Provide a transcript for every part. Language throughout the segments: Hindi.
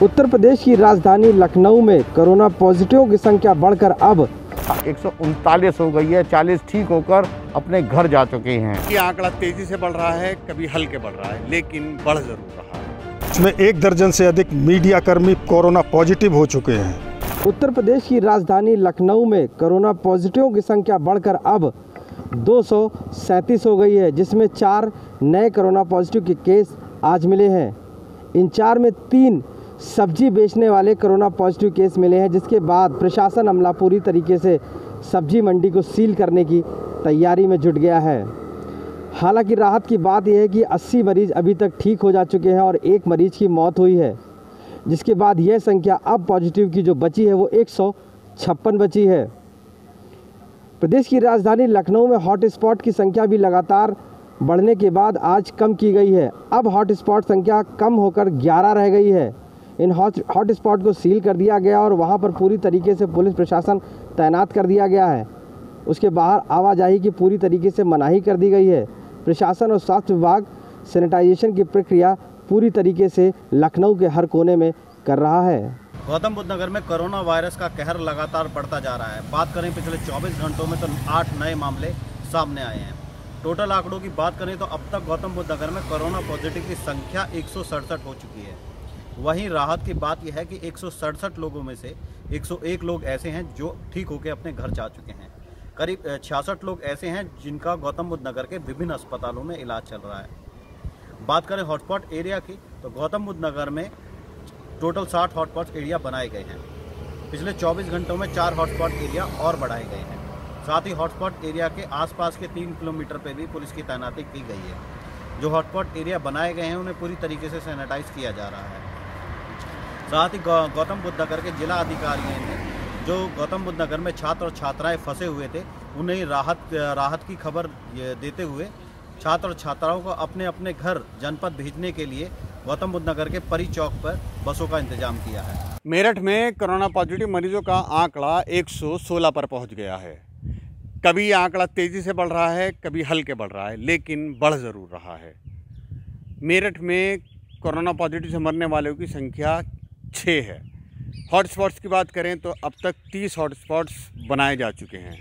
उत्तर प्रदेश की राजधानी लखनऊ में कोरोना पॉजिटिव की संख्या बढ़कर अब 139 हो गई है। 40 ठीक होकर अपने घर जा चुके हैं। ये आंकड़ा तेजी से बढ़ रहा है, कभी हल्के बढ़ रहा है, लेकिन बढ़ जरूर रहा है। इसमें 1 दर्जन से अधिक मीडिया कर्मी कोरोना पॉजिटिव हो चुके हैं। उत्तर प्रदेश की राजधानी लखनऊ में कोरोना पॉजिटिव की संख्या बढ़कर अब 237 हो गई है, जिसमें 4 नए कोरोना पॉजिटिव के केस आज मिले हैं। इन 4 में 3 सब्जी बेचने वाले कोरोना पॉजिटिव केस मिले हैं, जिसके बाद प्रशासन अमला पूरी तरीके से सब्जी मंडी को सील करने की तैयारी में जुट गया है। हालांकि राहत की बात यह है कि 80 मरीज अभी तक ठीक हो जा चुके हैं और 1 मरीज की मौत हुई है, जिसके बाद यह संख्या अब पॉजिटिव की जो बची है वो 156 बची है। प्रदेश की राजधानी लखनऊ में हॉटस्पॉट की संख्या भी लगातार बढ़ने के बाद आज कम की गई है। अब हॉटस्पॉट संख्या कम होकर 11 रह गई है। इन हॉटस्पॉट को सील कर दिया गया और वहां पर पूरी तरीके से पुलिस प्रशासन तैनात कर दिया गया है। उसके बाहर आवाजाही की पूरी तरीके से मनाही कर दी गई है। प्रशासन और स्वास्थ्य विभाग सैनिटाइजेशन की प्रक्रिया पूरी तरीके से लखनऊ के हर कोने में कर रहा है। गौतम बुद्ध नगर में कोरोना वायरस का कहर लगातार बढ़ता जा रहा है। बात करें पिछले 24 घंटों में तो 8 नए मामले सामने आए हैं। टोटल आंकड़ों की बात करें तो अब तक गौतम बुद्ध नगर में कोरोना पॉजिटिव की संख्या 167 हो चुकी है। वहीं राहत की बात यह है कि 167 लोगों में से 101 लोग ऐसे हैं जो ठीक होकर अपने घर जा चुके हैं। करीब 66 लोग ऐसे हैं जिनका गौतम बुद्ध नगर के विभिन्न अस्पतालों में इलाज चल रहा है। बात करें हॉटस्पॉट एरिया की तो गौतम बुद्ध नगर में टोटल 60 हॉटस्पॉट एरिया बनाए गए हैं। पिछले 24 घंटों में 4 हॉटस्पॉट एरिया और बढ़ाए गए हैं। साथ ही हॉटस्पॉट एरिया के आसपास के 3 किलोमीटर पर भी पुलिस की तैनाती की गई है। जो हॉटस्पॉट एरिया बनाए गए हैं उन्हें पूरी तरीके से सैनिटाइज किया जा रहा है। साथ ही गौतम बुद्ध नगर के जिला अधिकारियों ने जो गौतम बुद्ध नगर में छात्र और छात्राएं फंसे हुए थे उन्हें राहत की खबर देते हुए छात्र और छात्राओं को अपने अपने घर जनपद भेजने के लिए गौतम बुद्ध नगर के परी चौक पर बसों का इंतजाम किया है। मेरठ में कोरोना पॉजिटिव मरीजों का आंकड़ा 116 पर पहुंच गया है। कभी आंकड़ा तेजी से बढ़ रहा है, कभी हल्के बढ़ रहा है, लेकिन बढ़ ज़रूर रहा है। मेरठ में कोरोना पॉजिटिव से मरने वालों की संख्या 6 है। हॉटस्पॉट्स की बात करें तो अब तक 30 हॉटस्पॉट्स बनाए जा चुके हैं।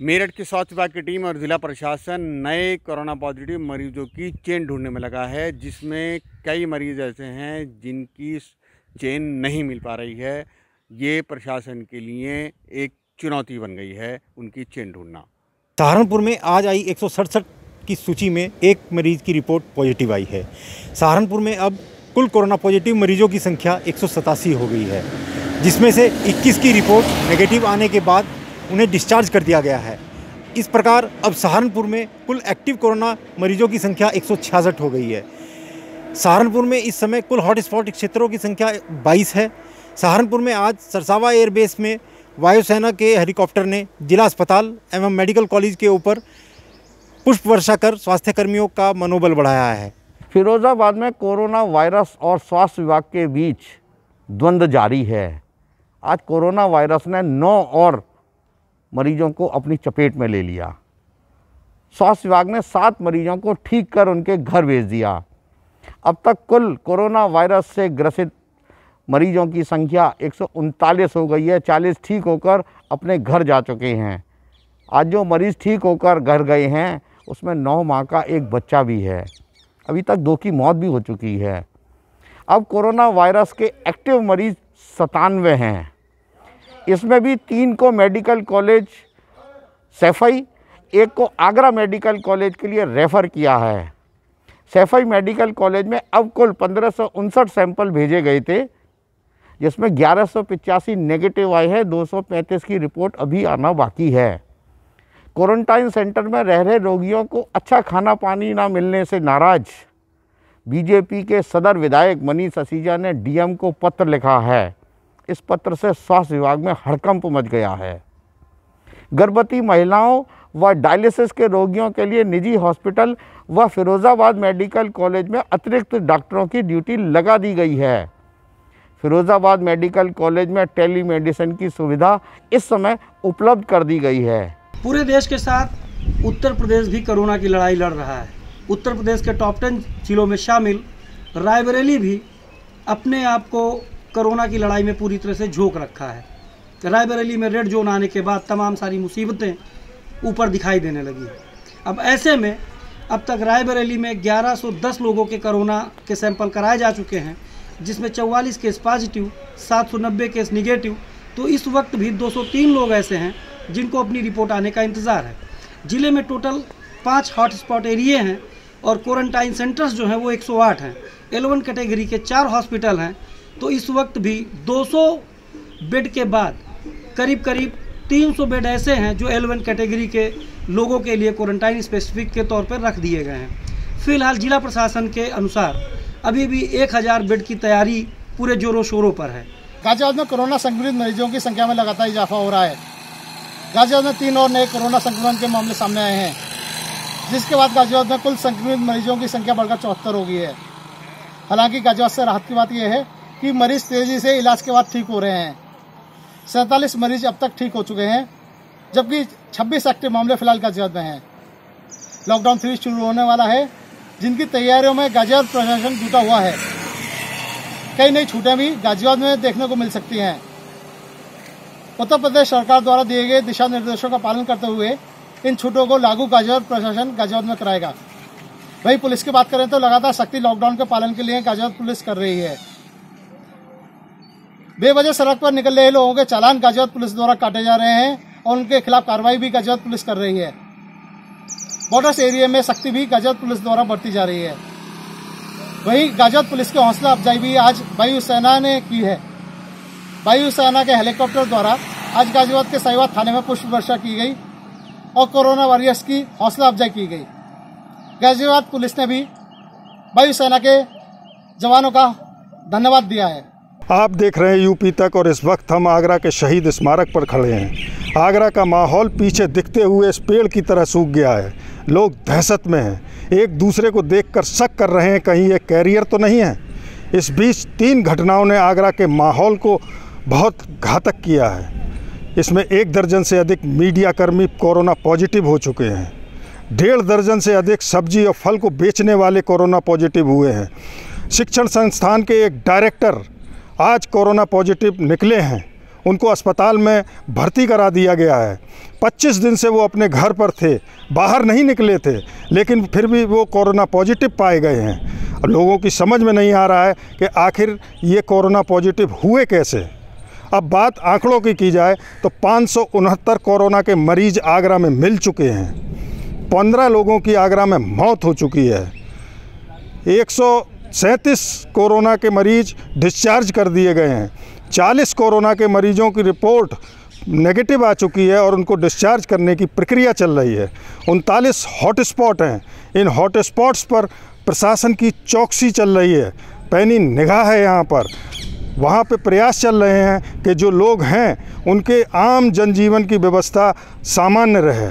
मेरठ की स्वास्थ्य विभाग की टीम और ज़िला प्रशासन नए कोरोना पॉजिटिव मरीजों की चेन ढूंढने में लगा है, जिसमें कई मरीज़ ऐसे हैं जिनकी चेन नहीं मिल पा रही है। ये प्रशासन के लिए एक चुनौती बन गई है उनकी चेन ढूंढना। सहारनपुर में आज आई 167 की सूची में 1 मरीज की रिपोर्ट पॉजिटिव आई है। सहारनपुर में अब कुल कोरोना पॉजिटिव मरीजों की संख्या 187 हो गई है, जिसमें से 21 की रिपोर्ट नेगेटिव आने के बाद उन्हें डिस्चार्ज कर दिया गया है। इस प्रकार अब सहारनपुर में कुल एक्टिव कोरोना मरीजों की संख्या 166 हो गई है। सहारनपुर में इस समय कुल हॉटस्पॉट क्षेत्रों की संख्या 22 है। सहारनपुर में आज सरसावा एयरबेस में वायुसेना के हेलीकॉप्टर ने जिला अस्पताल एवं मेडिकल कॉलेज के ऊपर पुष्प वर्षा कर स्वास्थ्यकर्मियों का मनोबल बढ़ाया है। फिरोजाबाद में कोरोना वायरस और स्वास्थ्य विभाग के बीच द्वंद्व जारी है। आज कोरोना वायरस ने 9 और मरीजों को अपनी चपेट में ले लिया। स्वास्थ्य विभाग ने 7 मरीजों को ठीक कर उनके घर भेज दिया। अब तक कुल कोरोना वायरस से ग्रसित मरीजों की संख्या 139 हो गई है। 40 ठीक होकर अपने घर जा चुके हैं। आज जो मरीज़ ठीक होकर घर गए हैं उसमें 9 माह का एक बच्चा भी है। अभी तक 2 की मौत भी हो चुकी है। अब कोरोना वायरस के एक्टिव मरीज 97 हैं। इसमें भी 3 को मेडिकल कॉलेज सैफई, 1 को आगरा मेडिकल कॉलेज के लिए रेफ़र किया है। सैफई मेडिकल कॉलेज में अब कुल 1559 सैंपल भेजे गए थे, जिसमें 1185 नेगेटिव आए हैं। 235 की रिपोर्ट अभी आना बाकी है। क्वारंटाइन सेंटर में रह रहे रोगियों को अच्छा खाना पानी ना मिलने से नाराज बीजेपी के सदर विधायक मनीष असीजा ने डीएम को पत्र लिखा है। इस पत्र से स्वास्थ्य विभाग में हड़कंप मच गया है। गर्भवती महिलाओं व डायलिसिस के रोगियों के लिए निजी हॉस्पिटल व फिरोजाबाद मेडिकल कॉलेज में अतिरिक्त डॉक्टरों की ड्यूटी लगा दी गई है। फिरोजाबाद मेडिकल कॉलेज में टेलीमेडिसिन की सुविधा इस समय उपलब्ध कर दी गई है। पूरे देश के साथ उत्तर प्रदेश भी कोरोना की लड़ाई लड़ रहा है। उत्तर प्रदेश के टॉप 10 जिलों में शामिल रायबरेली भी अपने आप को कोरोना की लड़ाई में पूरी तरह से झोंक रखा है। रायबरेली में रेड जोन आने के बाद तमाम सारी मुसीबतें ऊपर दिखाई देने लगी। अब ऐसे में अब तक रायबरेली में 1110 लोगों के कोरोना के सैंपल कराए जा चुके हैं, जिसमें 44 केस पॉजिटिव, 790 केस निगेटिव। तो इस वक्त भी 203 लोग ऐसे हैं जिनको अपनी रिपोर्ट आने का इंतज़ार है। ज़िले में टोटल 5 हॉटस्पॉट एरिए हैं और क्वारंटाइन सेंटर्स जो हैं वो 108 हैं। L1 कैटेगरी के 4 हॉस्पिटल हैं। तो इस वक्त भी 200 बेड के बाद करीब 300 बेड ऐसे हैं जो L1 कैटेगरी के लोगों के लिए क्वारंटाइन स्पेसिफिक के तौर पर रख दिए गए हैं। फिलहाल जिला प्रशासन के अनुसार अभी भी 1000 बेड की तैयारी पूरे जोरों शोरों पर है। गाजियाबाद में कोरोना संक्रमित मरीजों की संख्या में लगातार इजाफा हो रहा है। गाजियाबाद में 3 और नए कोरोना संक्रमण के मामले सामने आए हैं, जिसके बाद गाजियाबाद में कुल संक्रमित मरीजों की संख्या बढ़कर 74 हो गई है। हालांकि गाजियाबाद से राहत की बात यह है कि मरीज तेजी से इलाज के बाद ठीक हो रहे हैं। 47 मरीज अब तक ठीक हो चुके हैं, जबकि 26 एक्टिव मामले फिलहाल गाजियाबाद में हैं। लॉकडाउन 3 शुरू होने वाला है, जिनकी तैयारियों में गाजियाबाद प्रशासन जुटा हुआ है। कई नई छूटें भी गाजियाबाद में देखने को मिल सकती हैं। उत्तर प्रदेश सरकार द्वारा दिए गए दिशा निर्देशों का पालन करते हुए इन छूटों को लागू गाजियाबाद प्रशासन गाजियाबाद में कराएगा। वहीं पुलिस की बात करें तो लगातार सख्ती लॉकडाउन के पालन के लिए गाजियाबाद पुलिस कर रही है। बेवजह सड़क पर निकल रहे लोगों के चालान गाजियाबाद पुलिस द्वारा काटे जा रहे हैं और उनके खिलाफ कार्रवाई भी गाजियाबाद पुलिस कर रही है। बॉर्डर्स एरिया में सख्ती भी गाजियाबाद पुलिस द्वारा बढ़ती जा रही है। वहीं गाजियाबाद पुलिस की हौसला अफजाई भी आज वायुसेना ने की है। वायुसेना के हेलीकॉप्टर द्वारा आज गाजियाबाद के साहिवाल थाने में पुष्प वर्षा की गई और कोरोना वॉरियर्स की हौसला अफजाई की गई। गाजियाबाद पुलिस ने भी वायुसेना के जवानों का धन्यवाद दिया है। आप देख रहे हैं यूपी तक और इस वक्त हम आगरा के शहीद स्मारक पर खड़े हैं। आगरा का माहौल पीछे दिखते हुए इस पेड़ की तरह सूख गया है। लोग दहशत में हैं, एक दूसरे को देखकर शक कर रहे हैं कहीं ये कैरियर तो नहीं है। इस बीच 3 घटनाओं ने आगरा के माहौल को बहुत घातक किया है। इसमें 1 दर्जन से अधिक मीडियाकर्मी कोरोना पॉजिटिव हो चुके हैं। 1.5 दर्जन से अधिक सब्जी और फल को बेचने वाले कोरोना पॉजिटिव हुए हैं। शिक्षण संस्थान के एक डायरेक्टर आज कोरोना पॉजिटिव निकले हैं, उनको अस्पताल में भर्ती करा दिया गया है। 25 दिन से वो अपने घर पर थे, बाहर नहीं निकले थे, लेकिन फिर भी वो कोरोना पॉजिटिव पाए गए हैं। लोगों की समझ में नहीं आ रहा है कि आखिर ये कोरोना पॉजिटिव हुए कैसे। अब बात आंकड़ों की जाए तो 569 कोरोना के मरीज आगरा में मिल चुके हैं। 15 लोगों की आगरा में मौत हो चुकी है। 137 कोरोना के मरीज डिस्चार्ज कर दिए गए हैं। 40 कोरोना के मरीजों की रिपोर्ट नेगेटिव आ चुकी है और उनको डिस्चार्ज करने की प्रक्रिया चल रही है। 39 हॉटस्पॉट हैं। इन हॉटस्पॉट्स पर प्रशासन की चौकसी चल रही है, पैनी निगाह है यहाँ पर। वहाँ पे प्रयास चल रहे हैं कि जो लोग हैं उनके आम जनजीवन की व्यवस्था सामान्य रहे।